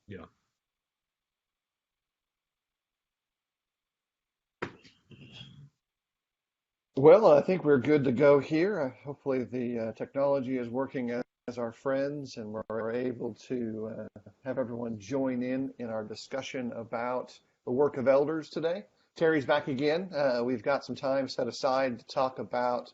Yeah. Well, I think we're good to go here. Hopefully, the technology is working as our friends, and we're able to have everyone join in our discussion about the work of elders today. Terry's back again. We've got some time set aside to talk about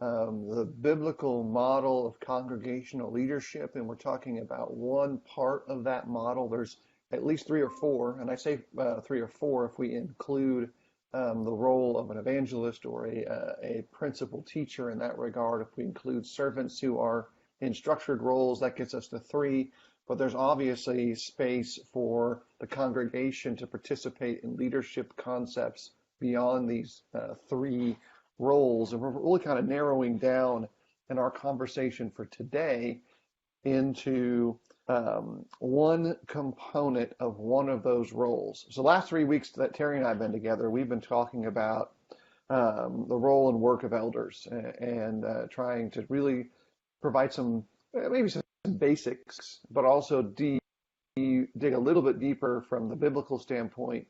the biblical model of congregational leadership, and we're talking about one part of that model. There's at least three or four, and I say three or four if we include the role of an evangelist or a principal teacher in that regard. If we include servants who are in structured roles, that gets us to three. But there's obviously space for the congregation to participate in leadership concepts beyond these three roles. And we're really kind of narrowing down in our conversation for today into one component of one of those roles. So the last 3 weeks that Terry and I have been together, we've been talking about the role and work of elders and trying to really provide some, maybe some basics, but also dig a little bit deeper from the biblical standpoint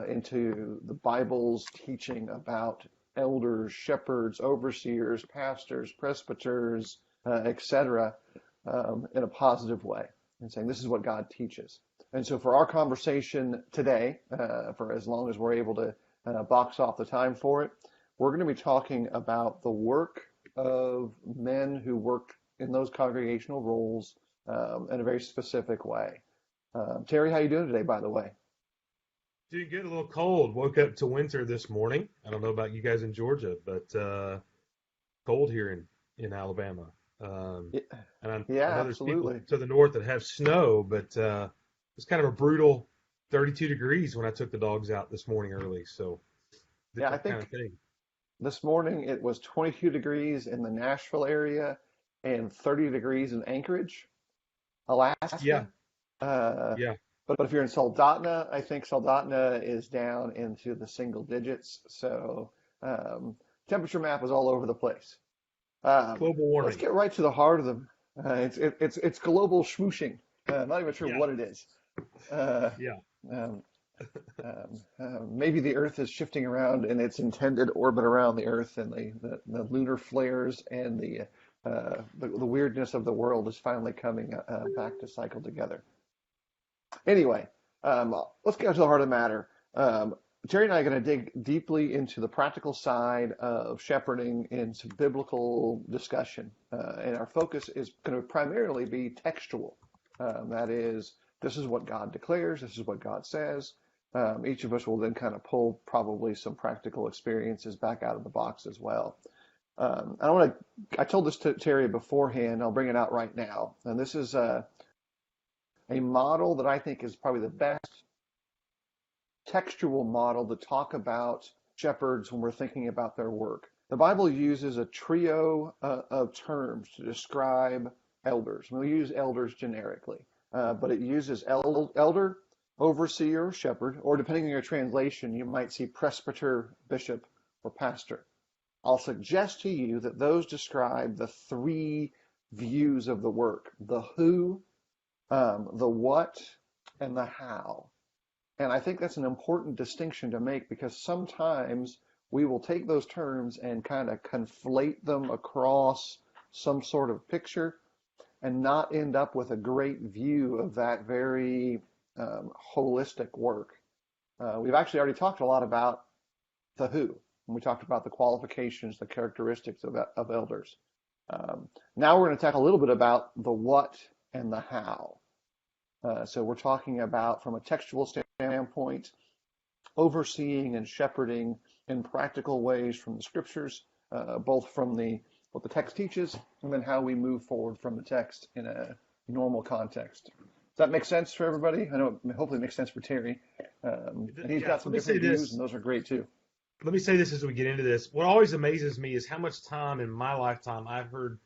into the Bible's teaching about elders, shepherds, overseers, pastors, presbyters, etc., in a positive way, and saying this is what God teaches. And so for our conversation today, for as long as we're able to box off the time for it, we're going to be talking about the work of men who work in those congregational roles in a very specific way. Terry, how you doing today, by the way? Doing good, a little cold. Woke up to winter this morning. I don't know about you guys in Georgia, but cold here in Alabama. Yeah, And I yeah, know there's people absolutely. to the north that have snow, but it's kind of a brutal 32 degrees when I took the dogs out this morning early. So Yeah, I different kind of think thing. this morning it was 22 degrees in the Nashville area and 30 degrees in Anchorage, Yeah, Alaska. Uh, yeah, but if you're in Soldotna, I think Soldotna is down into the single digits. So um, temperature map is all over the place. Um, global let's warming. get right to the heart of them. It's global schmooshing. I'm not even sure Yeah, what it is. Uh, yeah. um, Maybe the Earth is shifting around in its intended orbit around the Earth, and the lunar flares and the weirdness of the world is finally coming back to cycle together. Anyway, let's get to the heart of the matter. Terry and I are going to dig deeply into the practical side of shepherding in some biblical discussion, and our focus is going to primarily be textual. That is, this is what God declares, this is what God says. Each of us will then kind of pull probably some practical experiences back out of the box as well. I told this to Terry beforehand. I'll bring it out right now. And this is a model that I think is probably the best textual model to talk about shepherds when we're thinking about their work. The Bible uses a trio of terms to describe elders. We use elders generically, but it uses elder, overseer, shepherd, or depending on your translation, you might see presbyter, bishop, or pastor. I'll suggest to you that those describe the three views of the work: the who, the what, and the how. And I think that's an important distinction to make, because sometimes we will take those terms and kind of conflate them across some sort of picture and not end up with a great view of that very holistic work. We've actually already talked a lot about the who, and we talked about the qualifications, the characteristics of elders. Now we're going to talk a little bit about the what and the how. So we're talking about, from a textual standpoint, overseeing and shepherding in practical ways from the scriptures, both from what the text teaches and then how we move forward from the text in a normal context. Does that make sense for everybody? I know hopefully it makes sense for Terry. And he's Yeah, got some let me say different views, and this. those are great too. Let me say this as we get into this. What always amazes me is how much time in my lifetime I've heard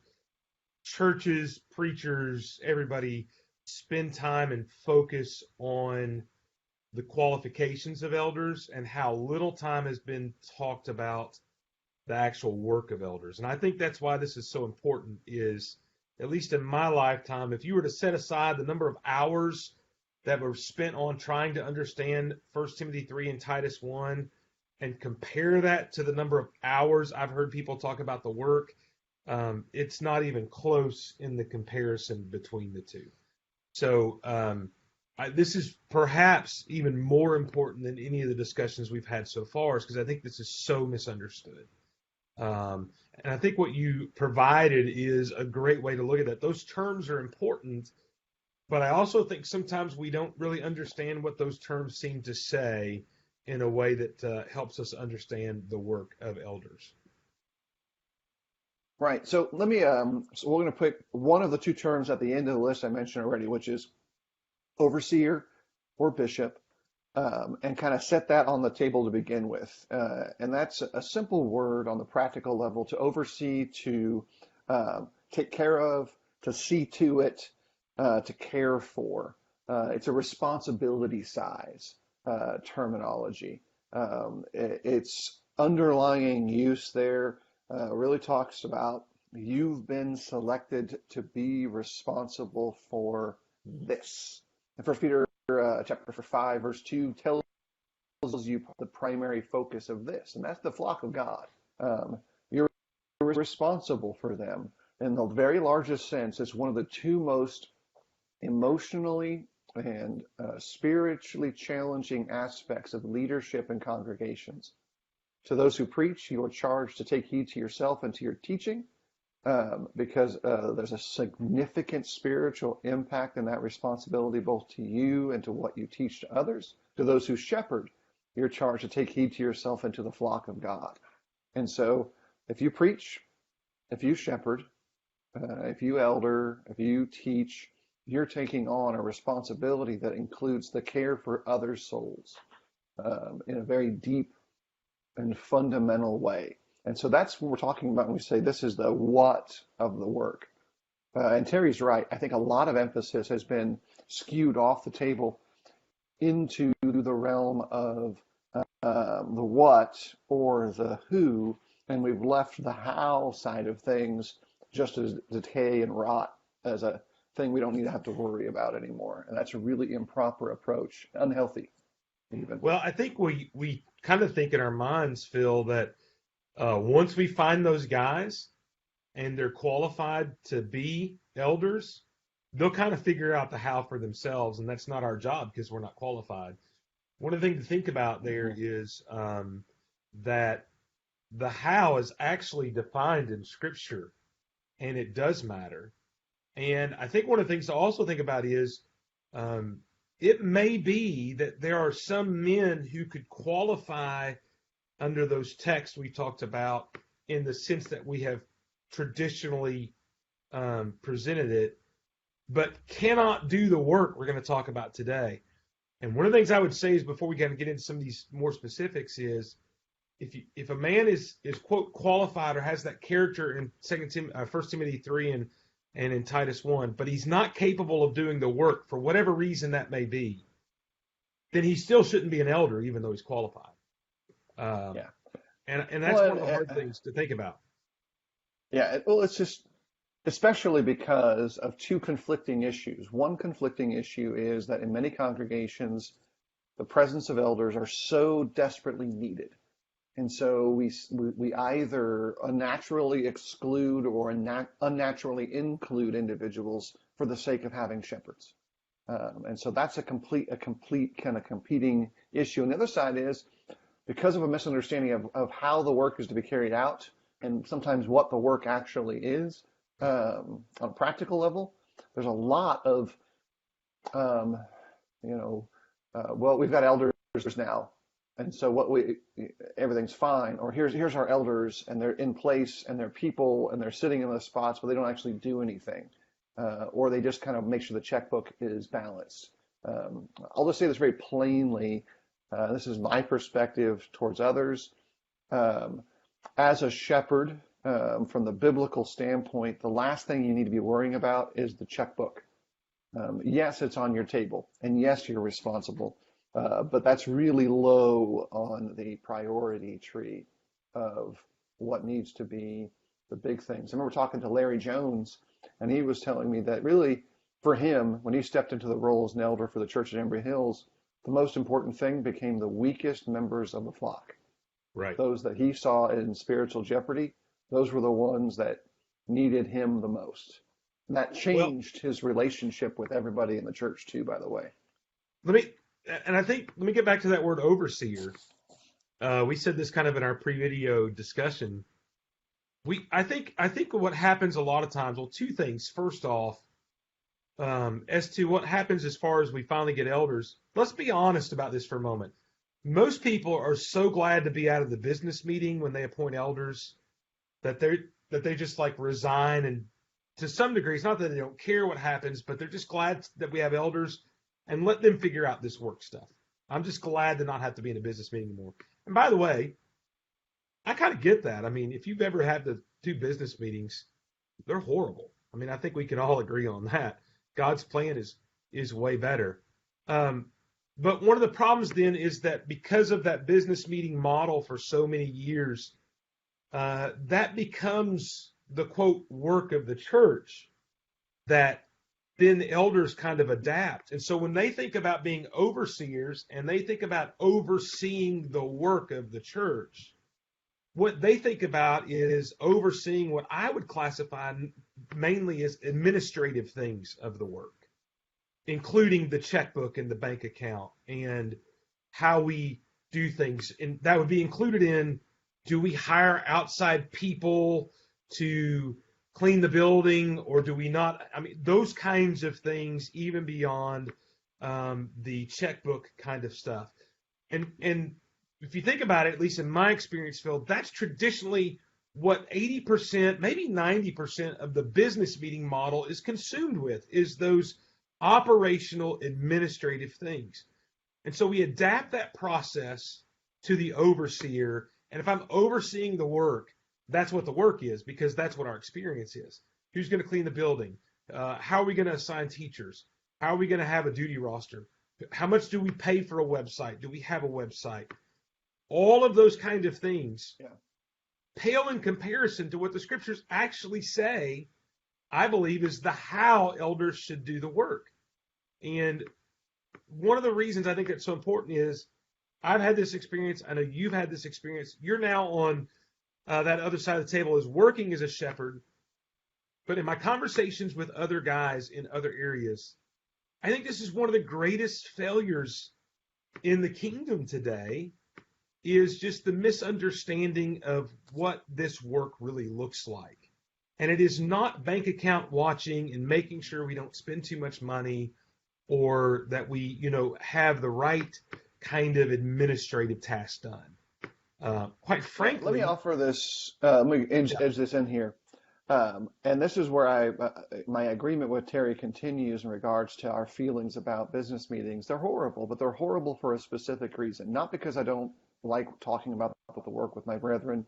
churches, preachers, everybody spend time and focus on the qualifications of elders and how little time has been talked about the actual work of elders. And I think that's why this is so important, is, at least in my lifetime, if you were to set aside the number of hours that were spent on trying to understand 1 Timothy 3 and Titus 1 and compare that to the number of hours I've heard people talk about the work, it's not even close in the comparison between the two. So this is perhaps even more important than any of the discussions we've had so far, because I think this is so misunderstood. And I think what you provided is a great way to look at that. Those terms are important, but I also think sometimes we don't really understand what those terms seem to say in a way that helps us understand the work of elders. Right. So let me, so we're going to put one of the two terms at the end of the list I mentioned already, which is overseer or bishop, and kind of set that on the table to begin with. And that's a simple word on the practical level: to oversee, to take care of, to see to it, to care for. It's a responsibility size terminology. Its underlying use there really talks about you've been selected to be responsible for this. And 1 Peter chapter 5, verse 2 tells you the primary focus of this, and that's the flock of God. You're responsible for them. In the very largest sense, it's one of the two most emotionally and spiritually challenging aspects of leadership in congregations. To those who preach, you are charged to take heed to yourself and to your teaching, because there's a significant spiritual impact in that responsibility, both to you and to what you teach to others. To those who shepherd, you're charged to take heed to yourself and to the flock of God. And so if you preach, if you shepherd, if you elder, if you teach, you're taking on a responsibility that includes the care for other souls in a very deep and fundamental way. And so that's what we're talking about when we say this is the what of the work. And Terry's right. I think a lot of emphasis has been skewed off the table into the realm of the what or the who, and we've left the how side of things just as decay and rot as a thing we don't need to have to worry about anymore. And that's a really improper approach, unhealthy even. Well, I think we kind of think in our minds, Phil, that once we find those guys and they're qualified to be elders, they'll kind of figure out the how for themselves, and that's not our job because we're not qualified. One of the things to think about there is that the how is actually defined in Scripture, and it does matter. And I think one of the things to also think about is it may be that there are some men who could qualify under those texts we talked about in the sense that we have traditionally presented it, but cannot do the work we're going to talk about today. And one of the things I would say is, before we kind of get into some of these more specifics, is if a man is quote qualified or has that character in 1 Timothy 3 and in Titus 1, but he's not capable of doing the work for whatever reason that may be, then he still shouldn't be an elder, even though he's qualified. Yeah. And that's one of the hard things to think about. Yeah, well, it's just, especially because of two conflicting issues. One conflicting issue is that in many congregations, the presence of elders are so desperately needed. And so we either unnaturally exclude or unnaturally include individuals for the sake of having shepherds. And so that's a complete kind of competing issue. And the other side is, because of a misunderstanding of how the work is to be carried out, and sometimes what the work actually is, on a practical level, there's a lot of, well, we've got elders now, and so everything's fine. Or here's our elders, and they're in place, and they're people, and they're sitting in those spots, but they don't actually do anything, or they just kind of make sure the checkbook is balanced. I'll just say this very plainly. This is my perspective towards others. As a shepherd, from the biblical standpoint, the last thing you need to be worrying about is the checkbook. Yes, it's on your table, and yes, you're responsible, but that's really low on the priority tree of what needs to be the big things. I remember talking to Larry Jones, and he was telling me that really For him, when he stepped into the role as an elder for the church at Embry Hills, the most important thing became the weakest members of the flock. Right. Those that he saw in spiritual jeopardy, those were the ones that needed him the most. And that Well, changed his relationship with everybody in the church too, by the way. let me get back to that word overseer. We said this kind of in our pre-video discussion. I think what happens a lot of times, well, two things. First off, as to what happens as far as we finally get elders, let's be honest about this for a moment. Most people are so glad to be out of the business meeting when they appoint elders that they just like resign, and to some degree, it's not that they don't care what happens, but they're just glad that we have elders and let them figure out this work stuff. I'm just glad to not have to be in a business meeting anymore. And by the way, I kind of get that. I mean, if you've ever had to do business meetings, they're horrible. I mean, I think we can all agree on that. God's plan is way better. But one of the problems then is that because of that business meeting model for so many years, that becomes the quote work of the church that then the elders kind of adapt. And so when they think about being overseers and they think about overseeing the work of the church, what they think about is overseeing what I would classify mainly as administrative things of the work, including the checkbook and the bank account and how we do things. And that would be included in, do we hire outside people to clean the building or do we not? I mean, those kinds of things, even beyond the checkbook kind of stuff. And if you think about it, at least in my experience, Phil, that's traditionally what 80%, maybe 90% of the business meeting model is consumed with, is those operational administrative things. And so we adapt that process to the overseer. And if I'm overseeing the work, that's what the work is, because that's what our experience is. Who's going to clean the building? How are we going to assign teachers? How are we going to have a duty roster? How much do we pay for a website? Do we have a website? All of those kind of things pale in comparison to what the scriptures actually say, I believe, is the how elders should do the work. And one of the reasons I think that's so important is I've had this experience. I know you've had this experience. You're now on that other side of the table as working as a shepherd. But in my conversations with other guys in other areas, I think this is one of the greatest failures in the kingdom today, is just the misunderstanding of what this work really looks like. And it is not bank account watching and making sure we don't spend too much money or that we, have the right kind of administrative tasks done. Quite frankly, let me offer this. Let me edge this in here, and this is where my agreement with Terry continues in regards to our feelings about business meetings. They're horrible, but they're horrible for a specific reason. Not because I don't like talking about the work with my brethren,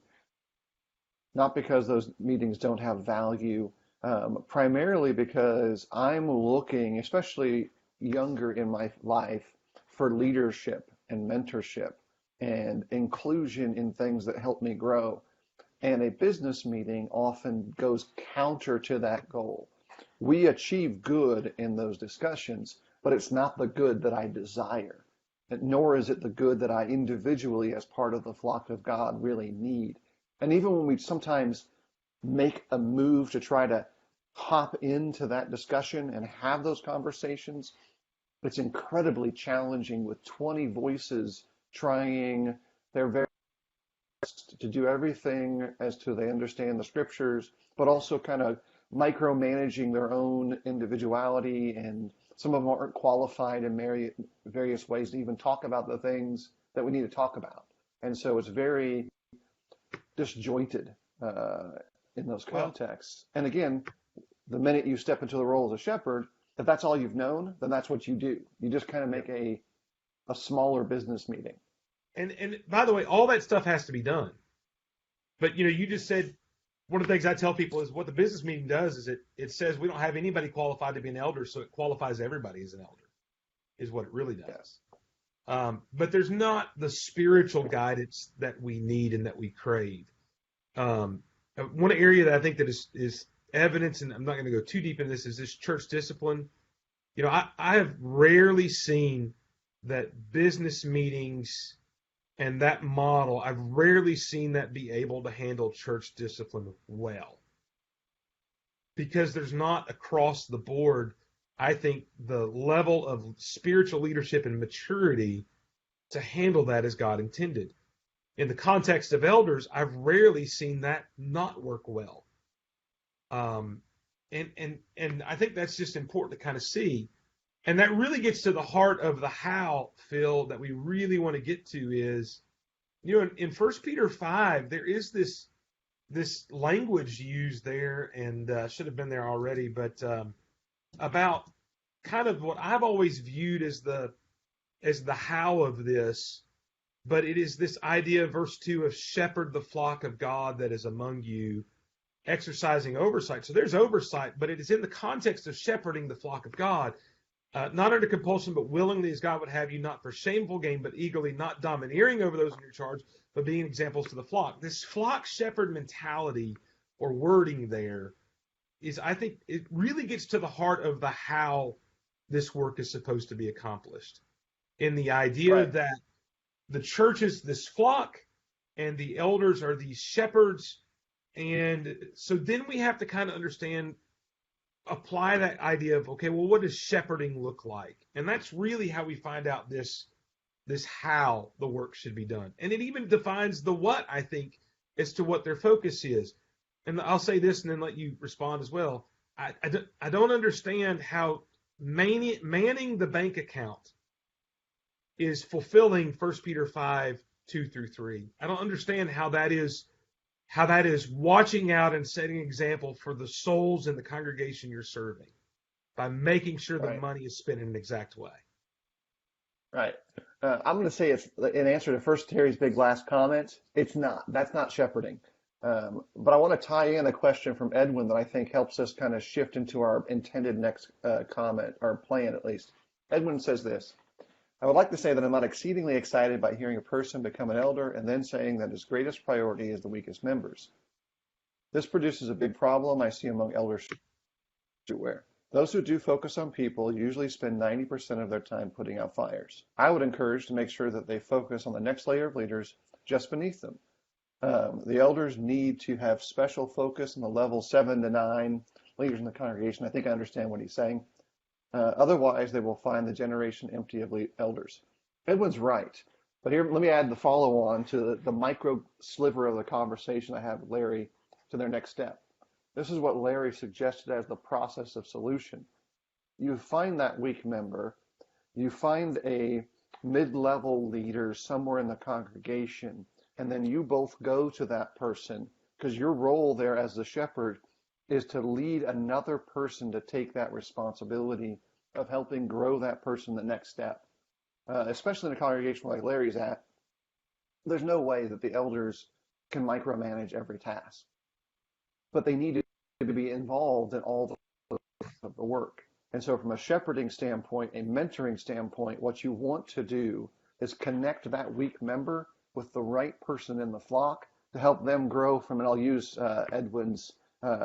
not because those meetings don't have value, primarily because I'm looking, especially younger in my life, for leadership and mentorship and inclusion in things that help me grow. And a business meeting often goes counter to that goal. We achieve good in those discussions, but it's not the good that I desire, nor is it the good that I individually, as part of the flock of God, really need. And even when we sometimes make a move to try to hop into that discussion and have those conversations, it's incredibly challenging with 20 voices trying their very best to do everything as to they understand the scriptures, but also kind of micromanaging their own individuality, and some of them aren't qualified in various ways to even talk about the things that we need to talk about. And so it's very disjointed in those contexts. And again, the minute you step into the role as a shepherd, if that's all you've known, then that's what you do. You just kind of make a smaller business meeting. And by the way, all that stuff has to be done. But you just said one of the things I tell people is what the business meeting does is it says we don't have anybody qualified to be an elder, so it qualifies everybody as an elder, is what it really does. But there's not the spiritual guidance that we need and that we crave. One area that I think that is evidence, and I'm not going to go too deep in this, is this church discipline. I have rarely seen that business meetings and that model, I've rarely seen that be able to handle church discipline well, because there's not across the board, I think, the level of spiritual leadership and maturity to handle that as God intended. In the context of elders, I've rarely seen that not work well. Um, and I think that's just important to kind of see. And that really gets to the heart of the how, Phil, that we really want to get to is, in 1 Peter 5, there is this language used there, and should have been there already, but about kind of what I've always viewed as the how of this, but it is this idea, verse 2, of shepherd the flock of God that is among you, exercising oversight. So there's oversight, but it is in the context of shepherding the flock of God, not under compulsion, but willingly, as God would have you, not for shameful gain, but eagerly, not domineering over those in your charge, but being examples to the flock. This flock shepherd mentality or wording there is, I think, it really gets to the heart of the how this work is supposed to be accomplished. In the idea Right. that the church is this flock and the elders are these shepherds. And so then we have to kind of understand, apply that idea of, okay, well, what does shepherding look like? And that's really how we find out this how the work should be done. And it even defines the what, I think, as to what their focus is. And I'll say this and then let you respond as well. I don't understand how manning the bank account is fulfilling 1 Peter 5, 2-3. I don't understand how that is watching out and setting an example for the souls in the congregation you're serving by making sure the Right. money is spent in an exact way. Right. I'm going to say it's in answer to First Terry's big last comment. It's not. That's not shepherding. But I want to tie in a question from Edwin that I think helps us kind of shift into our intended next comment, or plan at least. Edwin says this: I would like to say that I'm not exceedingly excited by hearing a person become an elder and then saying that his greatest priority is the weakest members. This produces a big problem I see among eldership. Those who do focus on people usually spend 90% of their time putting out fires. I would encourage to make sure that they focus on the next layer of leaders just beneath them. The elders need to have special focus on the level 7 to 9 leaders in the congregation. I think I understand what he's saying. Otherwise, they will find the generation empty of elders. Edwin's right. But here, let me add the follow-on to the micro sliver of the conversation I had with Larry to their next step. This is what Larry suggested as the process of solution. You find that weak member, you find a mid-level leader somewhere in the congregation, and then you both go to that person, because your role there as the shepherd is to lead another person to take that responsibility of helping grow that person the next step. Especially in a congregation like Larry's at, there's no way that the elders can micromanage every task, but they need to be involved in all of the work. And so from a shepherding standpoint, a mentoring standpoint, what you want to do is connect that weak member with the right person in the flock to help them grow from, and I'll use Edwin's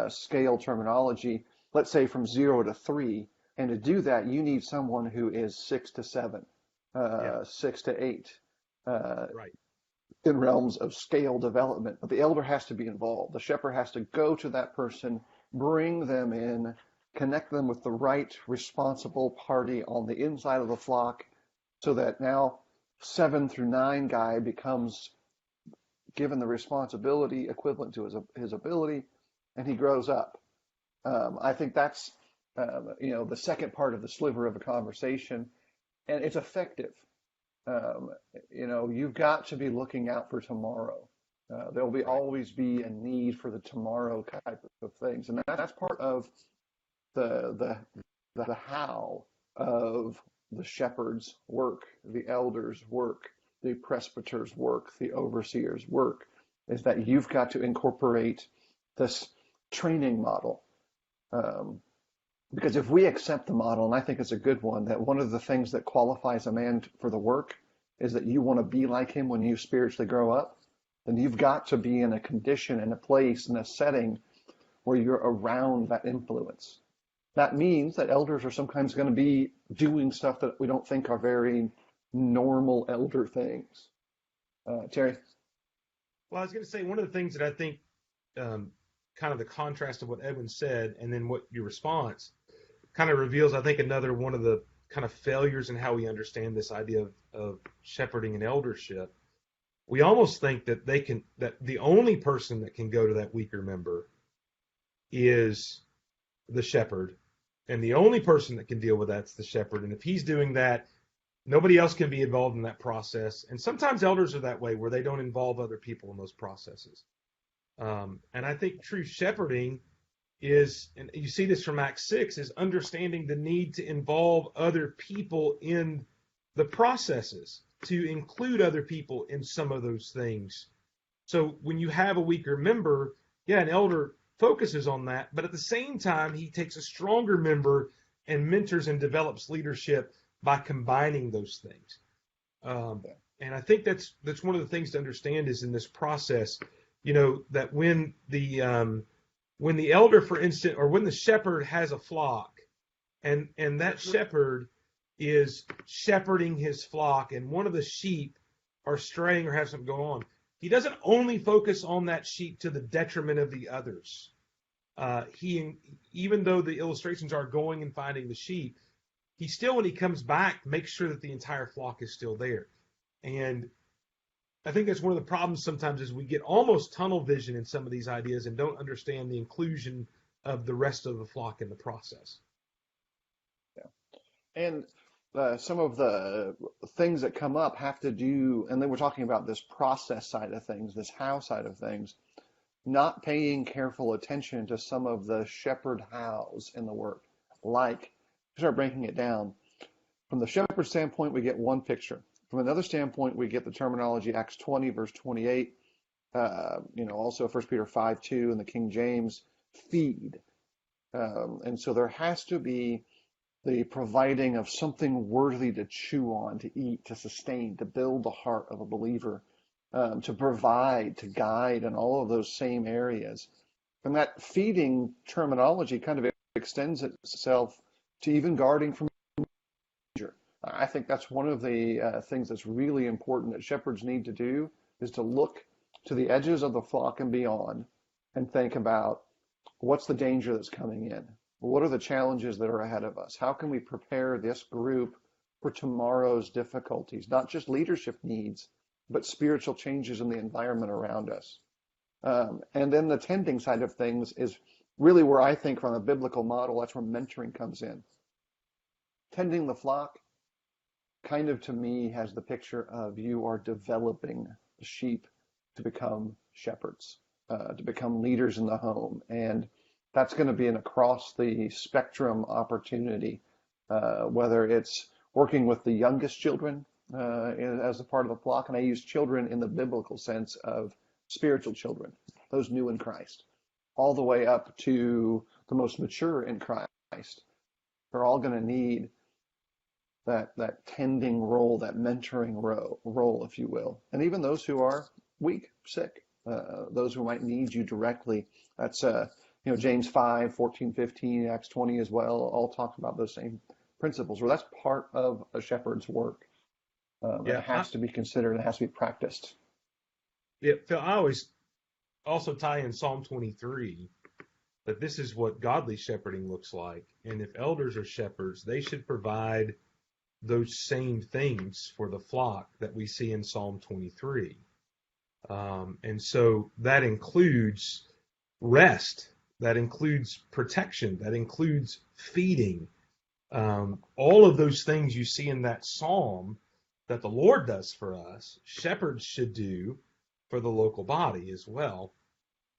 scale terminology, let's say from 0 to 3. And to do that, you need someone who is 6 to 7, 6 to 8, Right. in realms of scale development. But the elder has to be involved. The shepherd has to go to that person, bring them in, connect them with the right responsible party on the inside of the flock, so that now 7 through 9 guy becomes given the responsibility equivalent to his ability, and he grows up. I think that's the second part of the sliver of a conversation, and it's effective. You've got to be looking out for tomorrow. There'll be always be a need for the tomorrow type of things, and that's part of the how of the shepherd's work, the elder's work, the presbyter's work, the overseer's work, is that you've got to incorporate this training model. Because if we accept the model, and I think it's a good one, that one of the things that qualifies a man for the work is that you want to be like him when you spiritually grow up, then you've got to be in a condition, in a place, in a setting where you're around that influence. that means that elders are sometimes going to be doing stuff that we don't think are very normal elder things. Terry? Well, I was going to say one of the things that I think kind of the contrast of what Edwin said and then what your response kind of reveals, I think, another one of the kind of failures in how we understand this idea of shepherding and eldership. We almost think that that the only person that can go to that weaker member is the shepherd, and the only person that can deal with that's the shepherd. And if he's doing that, nobody else can be involved in that process. And sometimes elders are that way, where they don't involve other people in those processes. And I think true shepherding is, and you see this from Acts 6, is understanding the need to involve other people in the processes, to include other people in some of those things. So when you have a weaker member, yeah, an elder focuses on that, but at the same time, he takes a stronger member and mentors and develops leadership by combining those things. And I think that's one of the things to understand is in this process, that when the elder, for instance, or when the shepherd has a flock, and that shepherd is shepherding his flock, and one of the sheep are straying or have something going on, he doesn't only focus on that sheep to the detriment of the others. Even though the illustrations are going and finding the sheep, he still, when he comes back, makes sure that the entire flock is still there. And I think that's one of the problems sometimes is we get almost tunnel vision in some of these ideas and don't understand the inclusion of the rest of the flock in the process. Yeah. And some of the things that come up have to do, and then we're talking about this process side of things, this how side of things, not paying careful attention to some of the shepherd hows in the work. Like, start breaking it down. From the shepherd standpoint, we get one picture. From another standpoint, we get the terminology Acts 20, verse 28, also 1 Peter 5:2 in the King James, feed. And so there has to be the providing of something worthy to chew on, to eat, to sustain, to build the heart of a believer, to provide, to guide, and all of those same areas. And that feeding terminology kind of extends itself to even guarding from danger. I think that's one of the things that's really important that shepherds need to do, is to look to the edges of the flock and beyond and think about what's the danger that's coming in? What are the challenges that are ahead of us? How can we prepare this group for tomorrow's difficulties? Not just leadership needs, but spiritual changes in the environment around us. And then the tending side of things is really where I think from a biblical model, that's where mentoring comes in. Tending the flock kind of, to me, has the picture of you are developing the sheep to become shepherds, to become leaders in the home. And that's going to be an across the spectrum opportunity, whether it's working with the youngest children as a part of the flock, and I use children in the biblical sense of spiritual children, those new in Christ, all the way up to the most mature in Christ. They're all going to need that tending role, that mentoring role, if you will. And even those who are weak, sick, those who might need you directly. That's James 5, 14, 15, Acts 20 as well, all talk about those same principles, where that's part of a shepherd's work. It has to be considered, it has to be practiced. Yeah, Phil, I always also tie in Psalm 23 that this is what godly shepherding looks like. And if elders are shepherds, they should provide those same things for the flock that we see in Psalm 23. And so that includes rest, that includes protection, that includes feeding. All of those things you see in that psalm that the Lord does for us, shepherds should do for the local body as well.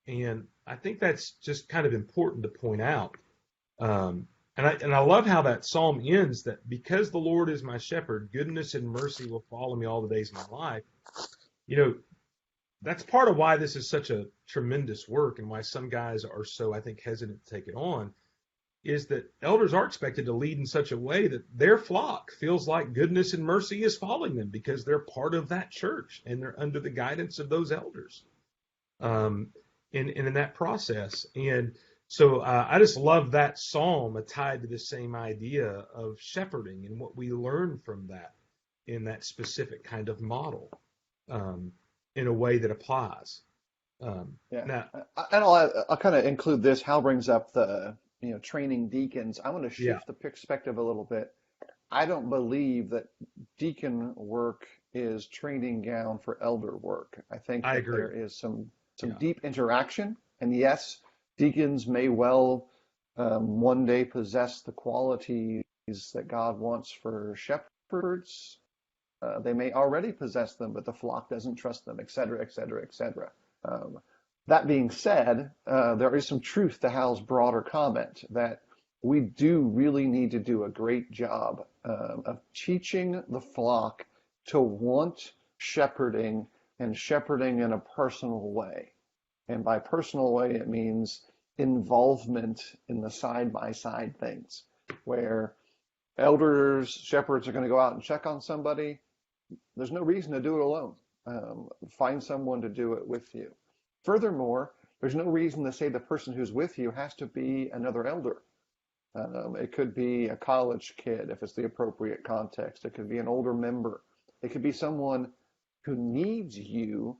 And I think that's just kind of important to point out. And I love how that psalm ends, that because the Lord is my shepherd, goodness and mercy will follow me all the days of my life. That's part of why this is such a tremendous work and why some guys are so, I think, hesitant to take it on, is that elders are expected to lead in such a way that their flock feels like goodness and mercy is following them because they're part of that church and they're under the guidance of those elders in that process. And So I just love that psalm tied to the same idea of shepherding and what we learn from that in that specific kind of model, um, in a way that applies. Yeah. Now, And I'll kind of include this. Hal brings up the, training deacons. I want to yeah, shift the perspective a little bit. I don't believe that deacon work is training ground for elder work. I think I that agree. there is some Yeah, deep interaction, and yes, deacons may well one day possess the qualities that God wants for shepherds. They may already possess them, but the flock doesn't trust them, et cetera, et cetera, et cetera. Um, that being said, there is some truth to Hal's broader comment that we do really need to do a great job of teaching the flock to want shepherding and shepherding in a personal way. And by personal way, it means involvement in the side by side things where elders, shepherds are going to go out and check on somebody. There's no reason to do it alone. Find someone to do it with you. Furthermore, there's no reason to say the person who's with you has to be another elder. It could be a college kid if it's the appropriate context. It could be an older member. It could be someone who needs you,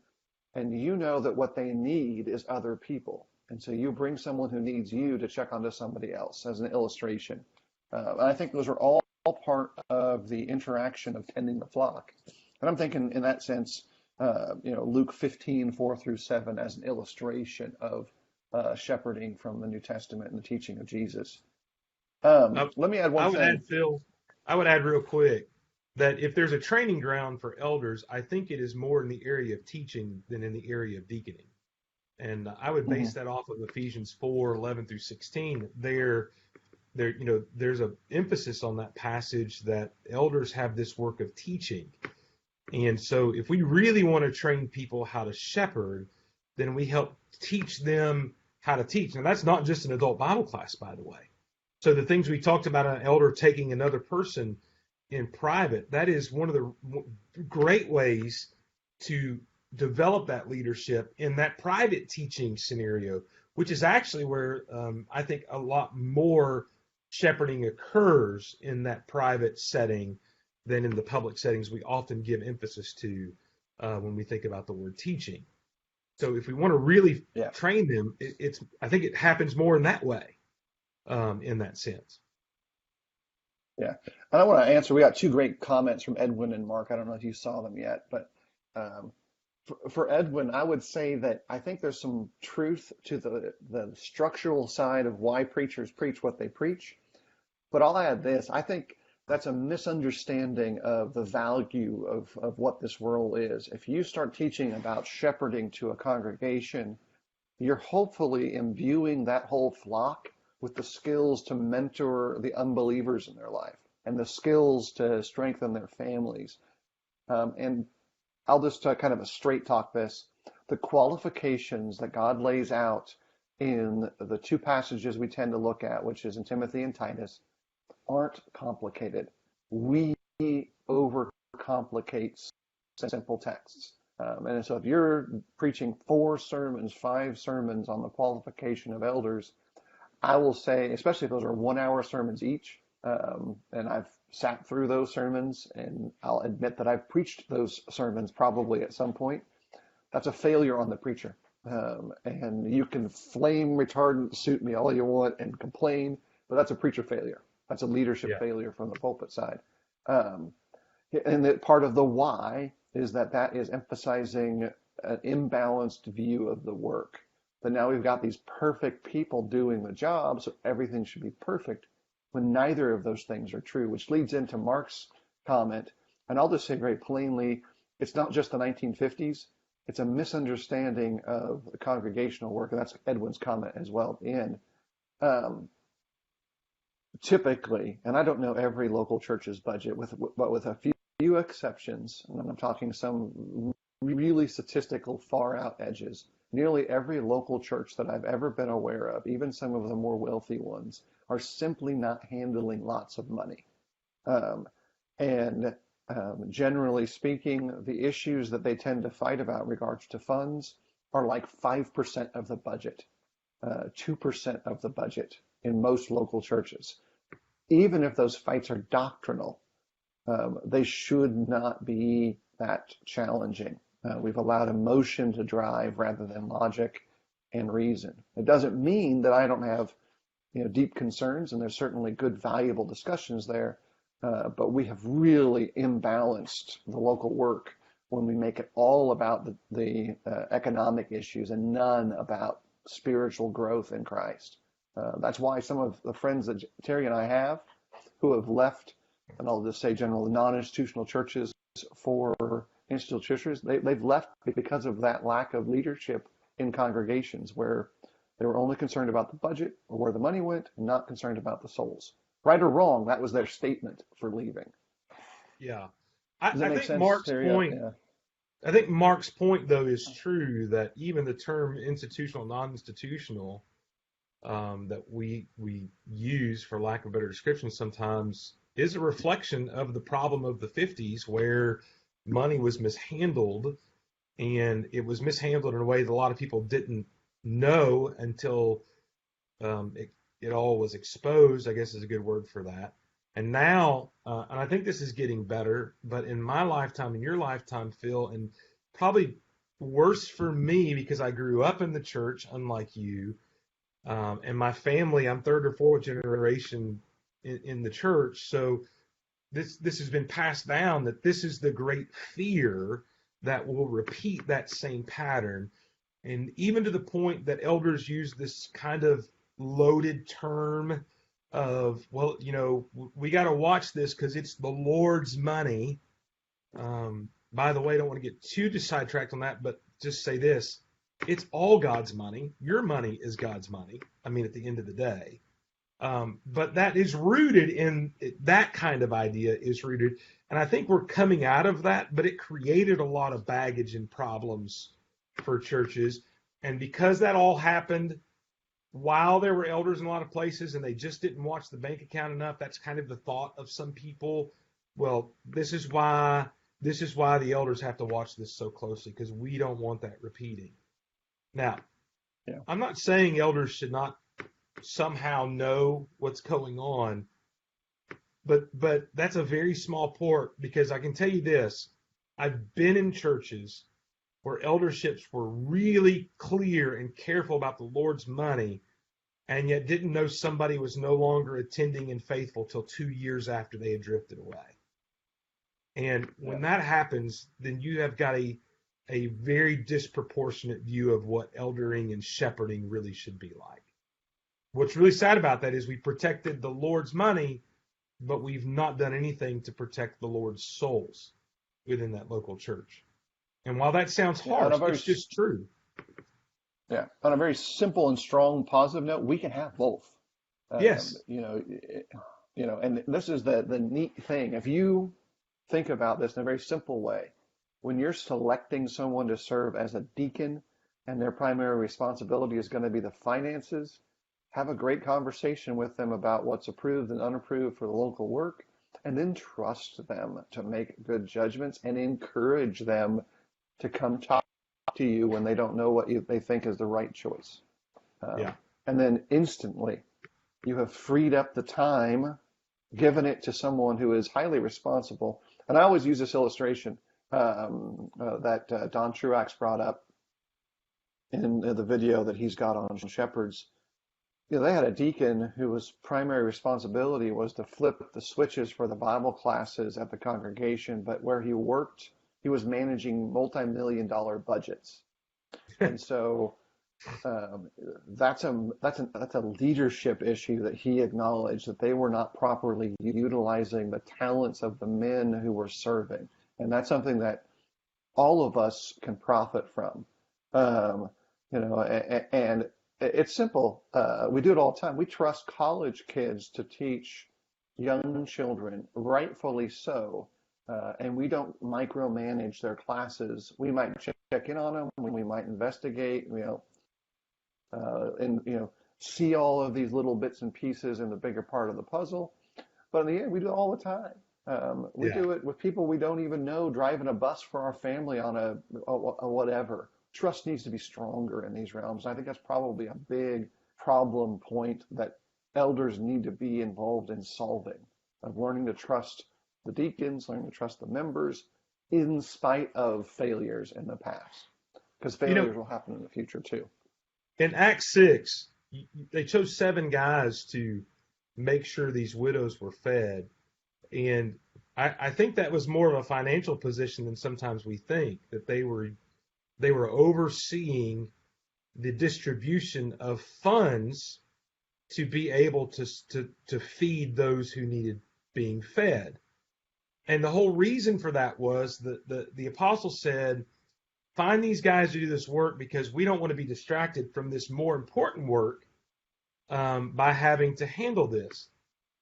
and you know that what they need is other people. And so you bring someone who needs you to check onto somebody else as an illustration. And I think those are all part of the interaction of tending the flock. And I'm thinking in that sense, Luke 15:4-7 as an illustration of shepherding from the New Testament and the teaching of Jesus. I, Let me add one I would thing. add, Phil. I would add real quick that if there's a training ground for elders, I think it is more in the area of teaching than in the area of deaconing. And I would base Mhm. that off of Ephesians 4:11-16. There's a emphasis on that passage that elders have this work of teaching. And so if we really want to train people how to shepherd, then we help teach them how to teach. Now, that's not just an adult Bible class, by the way. So the things we talked about, an elder taking another person in private, that is one of the great ways to develop that leadership in that private teaching scenario, which is actually where I think a lot more shepherding occurs in that private setting than in the public settings we often give emphasis to when we think about the word teaching. So if we want to really Yeah, train them, I think it happens more in that way, in that sense. yeah. And I want to answer. We got two great comments from Edwin and Mark. I don't know if you saw them yet, but um, for Edwin, I would say that I think there's some truth to the structural side of why preachers preach what they preach. But I'll add this. I think that's a misunderstanding of the value of what this role is. If you start teaching about shepherding to a congregation, you're hopefully imbuing that whole flock with the skills to mentor the unbelievers in their life and the skills to strengthen their families. And I'll just kind of a straight talk this. The qualifications that God lays out in the two passages we tend to look at, which is in Timothy and Titus, aren't complicated. We overcomplicate simple texts. And so if you're preaching 4 sermons, 5 sermons on the qualification of elders, I will say, especially if those are 1 hour sermons each, and I've sat through those sermons, and I'll admit that I've preached those sermons probably at some point, that's a failure on the preacher. And you can flame retardant suit me all you want and complain, but that's a preacher failure. That's a leadership Yeah. failure from the pulpit side. Um, and that part of the why is that is emphasizing an imbalanced view of the work. But now we've got these perfect people doing the job, so everything should be perfect, when neither of those things are true, which leads into Mark's comment. And I'll just say very plainly, it's not just the 1950s. It's a misunderstanding of the congregational work, and that's Edwin's comment as well at the end. Um, Typically, and I don't know every local church's budget, but with a few exceptions, and I'm talking some really statistical far out edges, nearly every local church that I've ever been aware of, even some of the more wealthy ones, are simply not handling lots of money. And generally speaking, the issues that they tend to fight about in regards to funds are like 5% of the budget. 2% of the budget in most local churches. Even if those fights are doctrinal, they should not be that challenging. We've allowed emotion to drive rather than logic and reason. It doesn't mean that I don't have, deep concerns, and there's certainly good, valuable discussions there. But we have really imbalanced the local work when we make it all about the economic issues and none about spiritual growth in Christ. That's why some of the friends that Terry and I have who have left, and I'll just say general non-institutional churches for institutional churches, they've left because of that lack of leadership in congregations where they were only concerned about the budget or where the money went and not concerned about the souls. Right or wrong, that was their statement for leaving. Yeah. Does that I make think sense, Mark's Terry? point, Yeah. I think Mark's point, though, is true that even the term institutional, non-institutional, that we use, for lack of a better description, sometimes is a reflection of the problem of the 50s, where money was mishandled, and it was mishandled in a way that a lot of people didn't know until it all was exposed, I guess is a good word for that. And now, and I think this is getting better, but in my lifetime, in your lifetime, Phil, and probably worse for me because I grew up in the church, unlike you, and my family, I'm third or fourth generation in the church. So this has been passed down, that this is the great fear that will repeat that same pattern. And even to the point that elders use this kind of loaded term of, well, we got to watch this because it's the Lord's money. By the way, I don't want to get too sidetracked on that, but just say this. It's all God's money. Your money is God's money. I mean, at the end of the day. But that is rooted in that kind of idea is rooted. And I think we're coming out of that, but it created a lot of baggage and problems for churches. And because that all happened while there were elders in a lot of places and they just didn't watch the bank account enough, that's kind of the thought of some people. Well, this is why the elders have to watch this so closely, because we don't want that repeating. Now, Yeah. I'm not saying elders should not somehow know what's going on, but that's a very small part, because I can tell you this. I've been in churches where elderships were really clear and careful about the Lord's money, and yet didn't know somebody was no longer attending and faithful till 2 years after they had drifted away. And when that happens, then you have got a very disproportionate view of what eldering and shepherding really should be like. What's really sad about that is we protected the Lord's money, but we've not done anything to protect the Lord's souls within that local church. And while that sounds harsh, it's just true. Yeah. On a very simple and strong positive note, we can have both. Yes. And this is the neat thing. If you think about this in a very simple way, when you're selecting someone to serve as a deacon and their primary responsibility is going to be the finances, have a great conversation with them about what's approved and unapproved for the local work, and then trust them to make good judgments and encourage them to come talk to you when they don't know what they think is the right choice. And then instantly you have freed up the time, given it to someone who is highly responsible. And I always use this illustration that Don Truax brought up in the video that he's got on shepherds. They had a deacon whose primary responsibility was to flip the switches for the Bible classes at the congregation, but where he worked, he was managing multi-million-dollar budgets. And so that's a leadership issue that he acknowledged, that they were not properly utilizing the talents of the men who were serving. And that's something that all of us can profit from. And it's simple. We do it all the time. We trust college kids to teach young children, rightfully so. And we don't micromanage their classes. We might check in on them. We might investigate, see all of these little bits and pieces in the bigger part of the puzzle. But in the end, we do it all the time. We do it with people we don't even know, driving a bus for our family on a whatever. Trust needs to be stronger in these realms. I think that's probably a big problem point that elders need to be involved in solving, of learning to trust the deacons, learning to trust the members in spite of failures in the past, because You know, failures will happen in the future too. in Acts 6, they chose 7 guys to make sure these widows were fed. And I think that was more of a financial position than sometimes we think, that they were overseeing the distribution of funds to be able to feed those who needed being fed. And the whole reason for that was that the apostle said, find these guys to do this work because we don't want to be distracted from this more important work by having to handle this.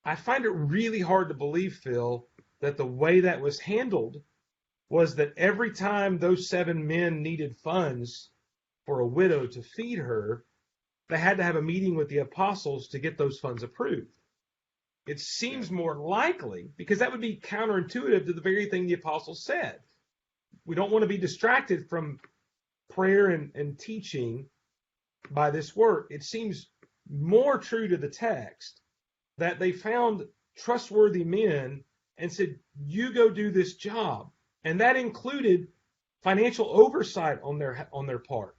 I find it really hard to believe, Phil, that the way that was handled was that every time those 7 men needed funds for a widow to feed her, they had to have a meeting with the apostles to get those funds approved. It seems more likely, because that would be counterintuitive to the very thing the apostles said. We don't want to be distracted from prayer and teaching by this work. It seems more true to the text that they found trustworthy men and said, you go do this job. And that included financial oversight on their part.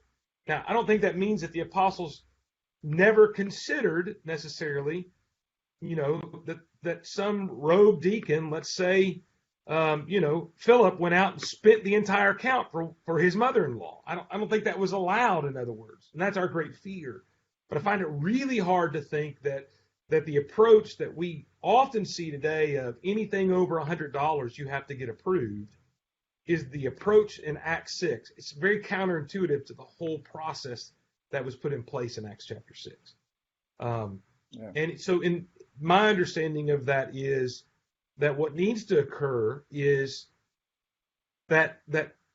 Now, I don't think that means that the apostles never considered necessarily, that some rogue deacon, let's say, Phillip went out and spent the entire account for his mother-in-law. I don't think that was allowed, in other words. And that's our great fear. But I find it really hard to think that the approach that we often see today of anything over $100 you have to get approved is the approach in Acts 6. It's very counterintuitive to the whole process that was put in place in Acts chapter 6. And so in my understanding of that is that what needs to occur is that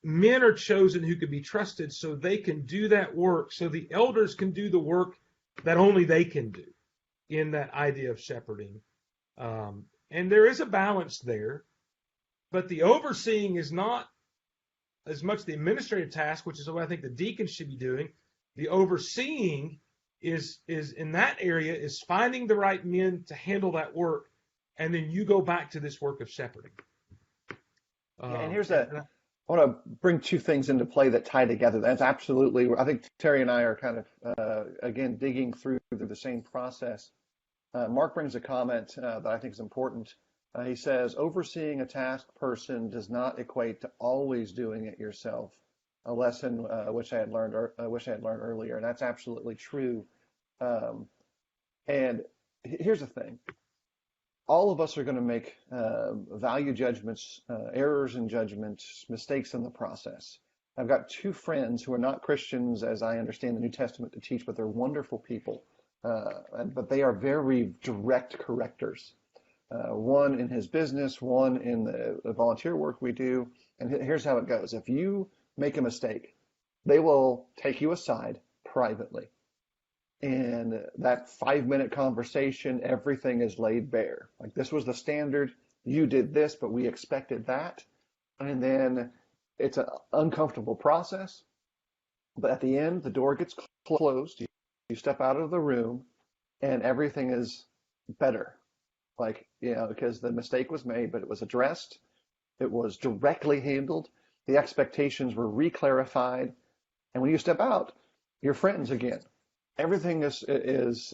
men are chosen who can be trusted so they can do that work, so the elders can do the work that only they can do in that idea of shepherding. And there is a balance there, but the overseeing is not as much the administrative task, which is what I think the deacons should be doing. The overseeing is in that area is finding the right men to handle that work, and then you go back to this work of shepherding. And I want to bring 2 things into play that tie together. That's absolutely, I think Terry and I are kind of, again, digging through the same process. Mark brings a comment that I think is important. He says, overseeing a task person does not equate to always doing it yourself. A lesson which I had learned earlier, and that's absolutely true. And here's the thing: all of us are going to make value judgments, errors in judgments, mistakes in the process. I've got 2 friends who are not Christians, as I understand the New Testament to teach, but they're wonderful people. But they are very direct correctors. One in his business, one in the volunteer work we do. And here's how it goes: if you make a mistake, they will take you aside privately. And that 5-minute conversation, everything is laid bare. Like, this was the standard. You did this, but we expected that. And then it's an uncomfortable process. But at the end, the door gets closed. You step out of the room and everything is better. Because the mistake was made, but it was addressed. It was directly handled. The expectations were reclarified. And when you step out, you're friends again. Everything is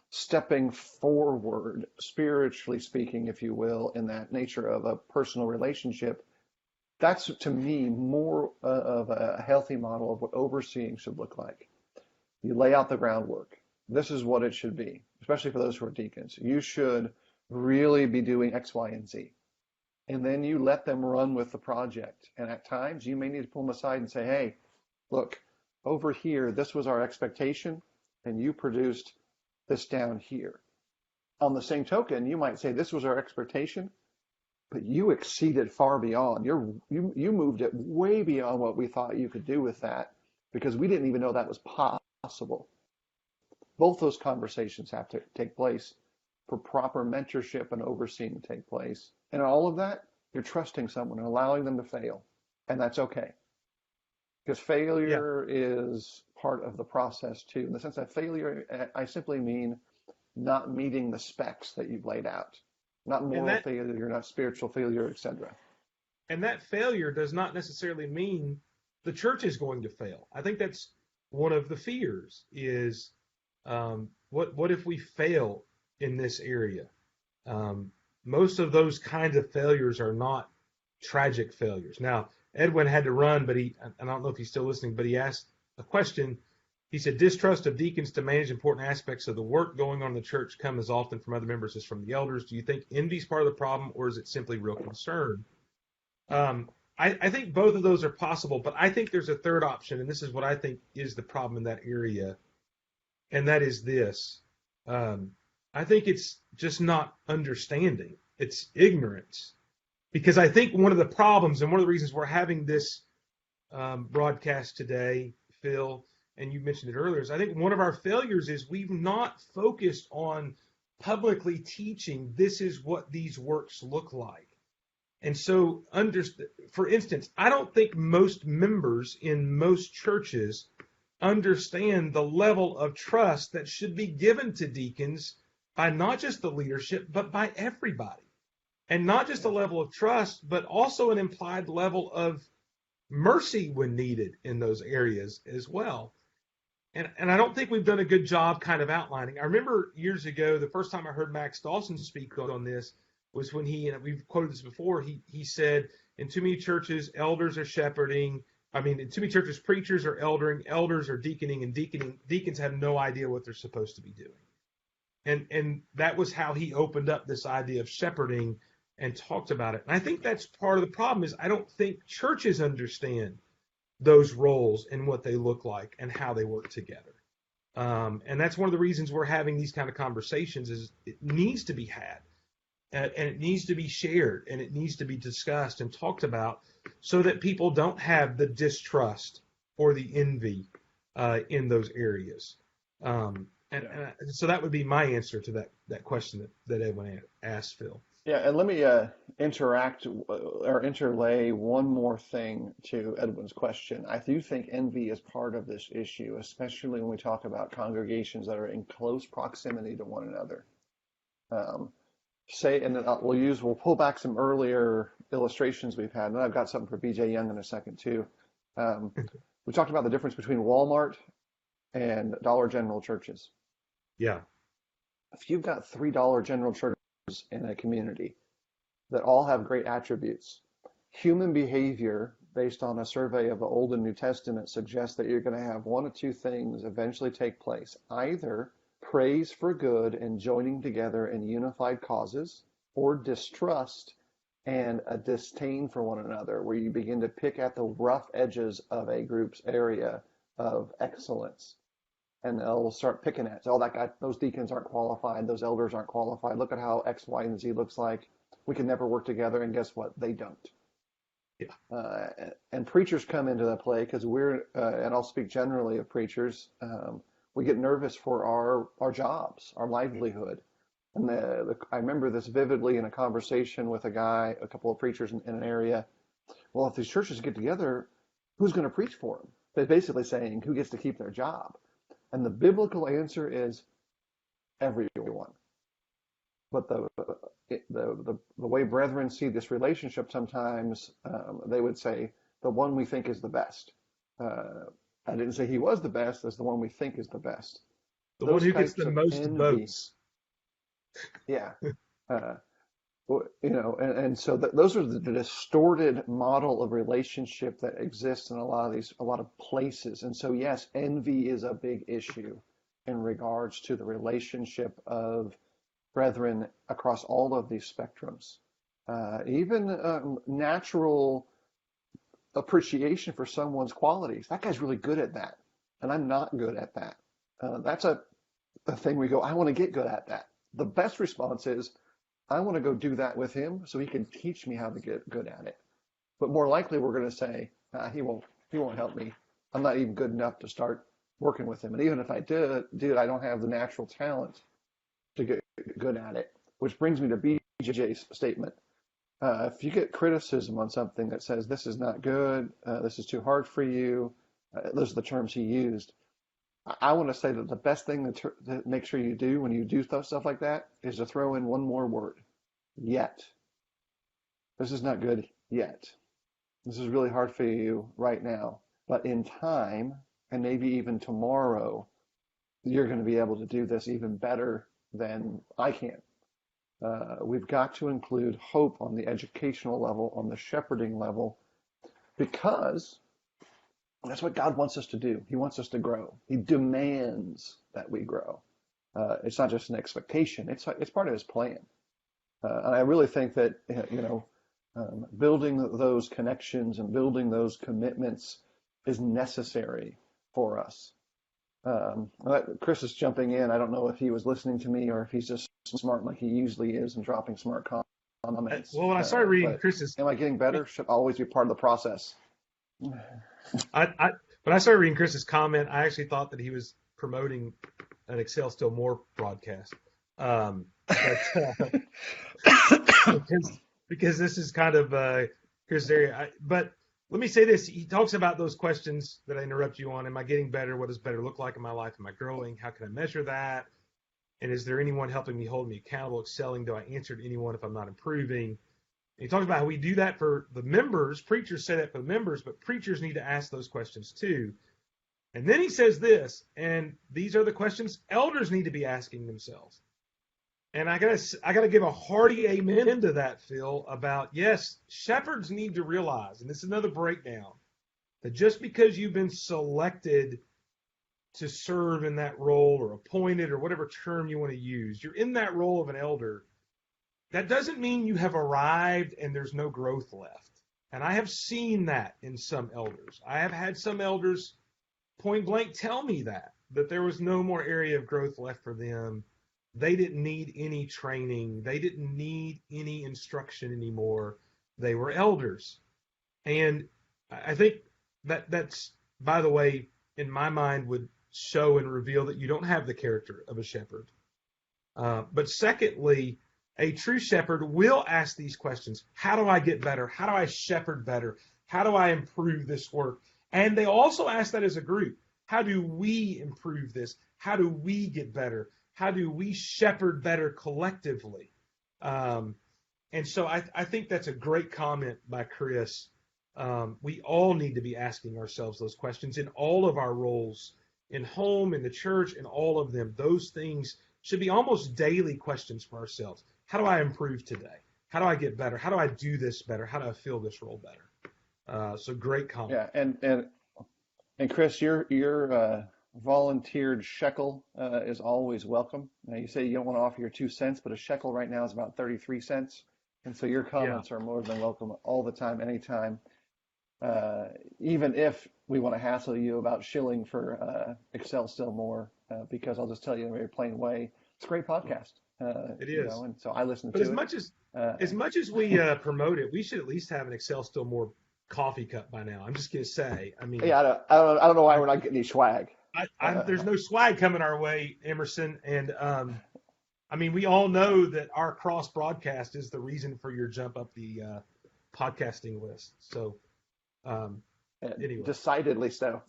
stepping forward, spiritually speaking, if you will, in that nature of a personal relationship. That's, to me, more of a healthy model of what overseeing should look like. You lay out the groundwork. This is what it should be, especially for those who are deacons. You should really be doing X, Y, and Z. And then you let them run with the project. And at times, you may need to pull them aside and say, hey, look, over here, this was our expectation, and you produced this down here. On the same token, you might say, this was our expectation, but you exceeded far beyond. You moved it way beyond what we thought you could do with that, because we didn't even know that was possible. Both those conversations have to take place for proper mentorship and overseeing to take place. And all of that, you're trusting someone and allowing them to fail. And that's okay. Because failure is part of the process too. In the sense that failure, I simply mean not meeting the specs that you've laid out, not And moral that failure, not spiritual failure, etc. and that failure does not necessarily mean the church is going to fail. I think that's one of the fears is what if we fail in this area? Most of those kinds of failures are not tragic failures. Now, Edwin had to run, but I don't know if he's still listening, but he asked a question. He said, distrust of deacons to manage important aspects of the work going on in the church come as often from other members as from the elders. Do you think envy is part of the problem, or is it simply real concern? I think both of those are possible, but I think there's a third option, and this is what I think is the problem in that area, and that is this. I think it's just not understanding. It's ignorance. Because I think one of the problems and one of the reasons we're having this broadcast today, Phil, and you mentioned it earlier, is I think one of our failures is we've not focused on publicly teaching this is what these works look like. And so, for instance, I don't think most members in most churches understand the level of trust that should be given to deacons by not just the leadership, but by everybody. And not just a level of trust, but also an implied level of mercy when needed in those areas as well. And I don't think we've done a good job kind of outlining. I remember years ago, the first time I heard Max Dawson speak on this was when we've quoted this before, he said, in too many churches, elders are shepherding. In too many churches, preachers are eldering, elders are deaconing, and deacons have no idea what they're supposed to be doing. And that was how he opened up this idea of shepherding and talked about it. And I think that's part of the problem is I don't think churches understand those roles and what they look like and how they work together. And that's one of the reasons we're having these kind of conversations is it needs to be had and it needs to be shared and it needs to be discussed and talked about so that people don't have the distrust or the envy in those areas. And so that would be my answer to that question that Edwin asked, Phil. Yeah, and let me interact or interlay one more thing to Edwin's question. I do think envy is part of this issue, especially when we talk about congregations that are in close proximity to one another. We'll pull back some earlier illustrations we've had, and I've got something for BJ Young in a second too. We talked about the difference between Walmart and Dollar General churches. Yeah. If you've got $3 General churches in a community that all have great attributes, human behavior based on a survey of the Old and New Testament suggests that you're going to have one of two things eventually take place. Either praise for good and joining together in unified causes, or distrust and a disdain for one another, where you begin to pick at the rough edges of a group's area of excellence. And they'll start picking at, that guy, those deacons aren't qualified, those elders aren't qualified. Look at how X, Y, and Z looks like. We can never work together, and guess what? They don't. Yeah. And preachers come into that play because and I'll speak generally of preachers, we get nervous for our jobs, our livelihood. And I remember this vividly in a conversation with a couple of preachers in an area. Well, if these churches get together, who's going to preach for them? They're basically saying who gets to keep their job. And the biblical answer is everyone. But the way brethren see this relationship sometimes, they would say the one we think is the best. I didn't say he was the best, as the one we think is the best. The one who gets the most votes. Yeah. And so those are the distorted model of relationship that exists in a lot of places. And so, yes, envy is a big issue in regards to the relationship of brethren across all of these spectrums. Even natural appreciation for someone's qualities. That guy's really good at that, and I'm not good at that. That's a thing we go, I want to get good at that. The best response is, I want to go do that with him so he can teach me how to get good at it. But more likely we're going to say, he won't help me. I'm not even good enough to start working with him. And even if I did, I don't have the natural talent to get good at it. Which brings me to BJ's statement. If you get criticism on something that says this is not good, this is too hard for you, those are the terms he used. I want to say that the best thing to make sure you do when you do stuff like that is to throw in one more word, yet. This is not good yet. This is really hard for you right now. But in time, and maybe even tomorrow, you're going to be able to do this even better than I can. We've got to include hope on the educational level, on the shepherding level, because that's what God wants us to do. He wants us to grow. He demands that we grow. It's not just an expectation. It's part of his plan. And I really think that, building those connections and building those commitments is necessary for us. Chris is jumping in. I don't know if he was listening to me or if he's just smart like he usually is and dropping smart comments. Well, when I started reading Chris's, am I getting better? Should always be part of the process. when I started reading Chris's comment, I actually thought that he was promoting an Excel Still More broadcast. Because this is kind of Chris' area. But let me say this. He talks about those questions that I interrupt you on. Am I getting better? What does better look like in my life? Am I growing? How can I measure that? And is there anyone helping me, hold me accountable, excelling? Do I answer to anyone if I'm not improving? And he talks about how we do that for the members. Preachers say that for the members, but preachers need to ask those questions too. And then he says this, and these are the questions elders need to be asking themselves. And I gotta give a hearty amen to that, Phil, about, yes, shepherds need to realize, and this is another breakdown, that just because you've been selected to serve in that role or appointed or whatever term you want to use, you're in that role of an elder, that doesn't mean you have arrived and there's no growth left. And I have seen that in some elders. I have had some elders point blank tell me that there was no more area of growth left for them. They didn't need any training. They didn't need any instruction anymore. They were elders. And I think that's, by the way, in my mind, would show and reveal that you don't have the character of a shepherd. But secondly, a true shepherd will ask these questions. How do I get better? How do I shepherd better? How do I improve this work? And they also ask that as a group. How do we improve this? How do we get better? How do we shepherd better collectively? And so I think that's a great comment by Chris. We all need to be asking ourselves those questions in all of our roles, in home, in the church, in all of them. Those things should be almost daily questions for ourselves. How do I improve today? How do I get better? How do I do this better? How do I fill this role better? So great comment. Yeah, and Chris, your volunteered shekel is always welcome. Now, you say you don't want to offer your 2 cents, but a shekel right now is about 33 cents. And so your comments are more than welcome all the time, anytime. Even if we want to hassle you about shilling for Excel Still More, because I'll just tell you in a very plain way, it's a great podcast. It is. And so I listen to it. But as much as we promote it, we should at least have an Excel Still More coffee cup by now. I'm just gonna say. I mean, yeah, I don't know why we're not getting any swag. There's no swag coming our way, Emerson, and I mean, we all know that our cross broadcast is the reason for your jump up the podcasting list. So, anyway, decidedly so.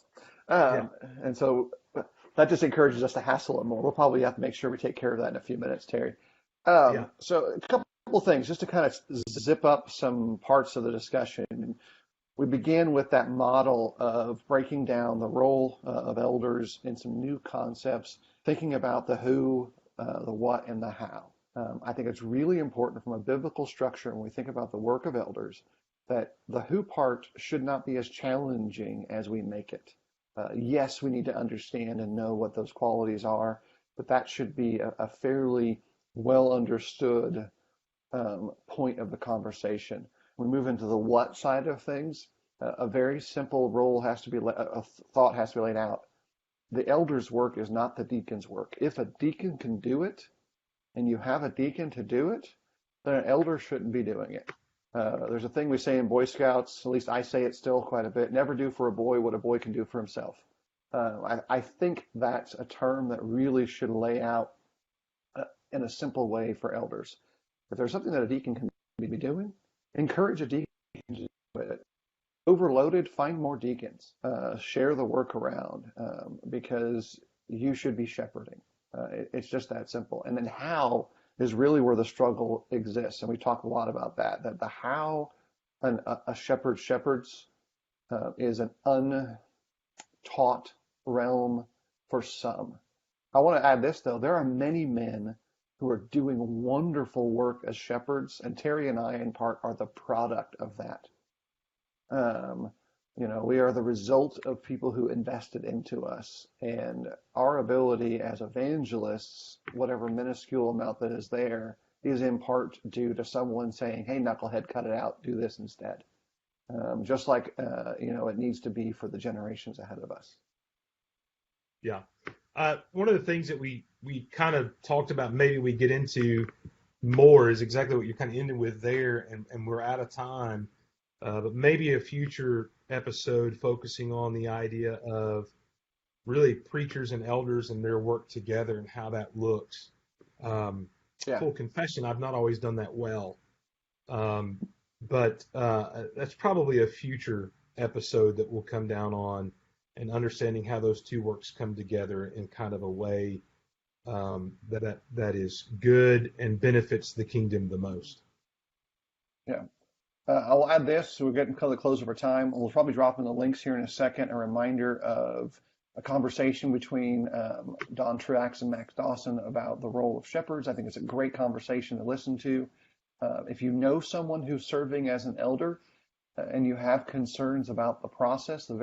And so that just encourages us to hassle it more. We'll probably have to make sure we take care of that in a few minutes, Terry. So a couple things just to kind of zip up some parts of the discussion. We began with that model of breaking down the role of elders in some new concepts, thinking about the who, the what, and the how. I think it's really important from a biblical structure when we think about the work of elders that the who part should not be as challenging as we make it. Yes, we need to understand and know what those qualities are, but that should be a fairly well understood point of the conversation. We move into the what side of things. A very simple role has to be, a thought has to be laid out. The elder's work is not the deacon's work. If a deacon can do it, and you have a deacon to do it, then an elder shouldn't be doing it. There's a thing we say in Boy Scouts, at least I say it still quite a bit, never do for a boy what a boy can do for himself. I think that's a term that really should lay out in a simple way for elders. If there's something that a deacon can be doing, encourage a deacon to do it. overloaded, find more deacons. Share the work around, because you should be shepherding. It's just that simple. And then how is really where the struggle exists. And we talk a lot about that the how a shepherd shepherds is an untaught realm for some. I want to add this, though. There are many men who are doing wonderful work as shepherds, and Terry and I, in part, are the product of that. We are the result of people who invested into us, and our ability as evangelists, whatever minuscule amount that is there, is in part due to someone saying, "Hey, knucklehead, cut it out, do this instead." Just like, it needs to be for the generations ahead of us. Yeah. One of the things that we kind of talked about, maybe we get into more, is exactly what you're kind of ending with there, and we're out of time. But maybe a future episode focusing on the idea of really preachers and elders and their work together and how that looks. Full confession, I've not always done that well. But that's probably a future episode that we'll come down on, and understanding how those two works come together in kind of a way that is good and benefits the kingdom the most. Yeah. I'll add this. We're getting close over time. We'll probably drop in the links here in a second. A reminder of a conversation between Don Truax and Max Dawson about the role of shepherds. I think it's a great conversation to listen to. If you know someone who's serving as an elder and you have concerns about the process, of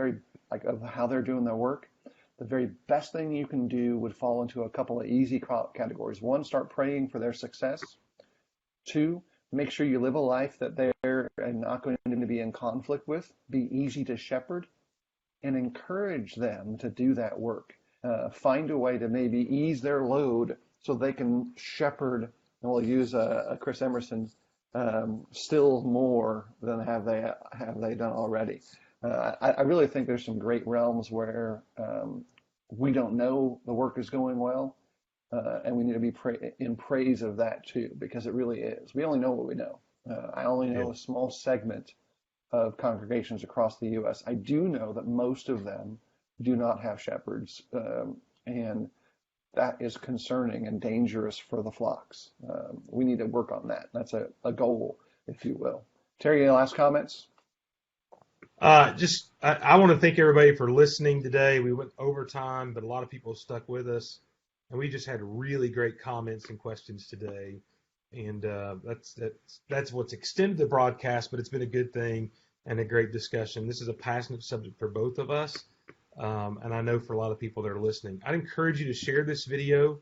how they're doing their work, the very best thing you can do would fall into a couple of easy categories. One, start praying for their success. Two, make sure you live a life that they're not going to be in conflict with. Be easy to shepherd, and encourage them to do that work. Find a way to maybe ease their load so they can shepherd, and we'll use a Chris Emerson, still more than have they done already. I really think there's some great realms where we don't know the work is going well, and we need to be in praise of that too, because it really is. We only know what we know. I only know a small segment of congregations across the U.S. I do know that most of them do not have shepherds, and that is concerning and dangerous for the flocks. We need to work on that. That's a goal, if you will. Terry, any last comments? I want to thank everybody for listening today. We went over time, but a lot of people stuck with us, and we just had really great comments and questions today. And that's what's extended the broadcast, but it's been a good thing and a great discussion. This is a passionate subject for both of us, and I know for a lot of people that are listening. I'd encourage you to share this video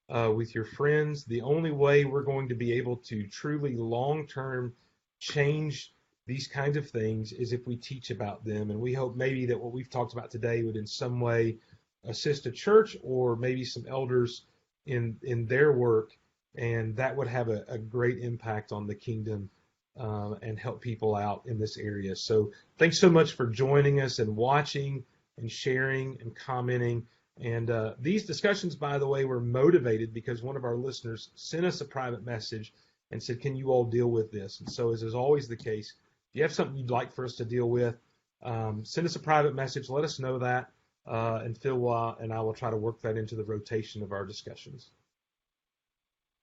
with your friends. The only way we're going to be able to truly long-term change these kinds of things is if we teach about them, and we hope maybe that what we've talked about today would in some way assist a church or maybe some elders in their work, and that would have a great impact on the kingdom and help people out in this area. So thanks so much for joining us and watching and sharing and commenting. And these discussions, by the way, were motivated because one of our listeners sent us a private message and said, "Can you all deal with this?" And so, as is always the case, if you have something you'd like for us to deal with, send us a private message. Let us know that, and Phil and I will try to work that into the rotation of our discussions.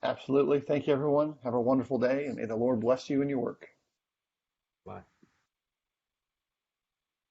Absolutely. Thank you, everyone. Have a wonderful day, and may the Lord bless you in your work. Bye.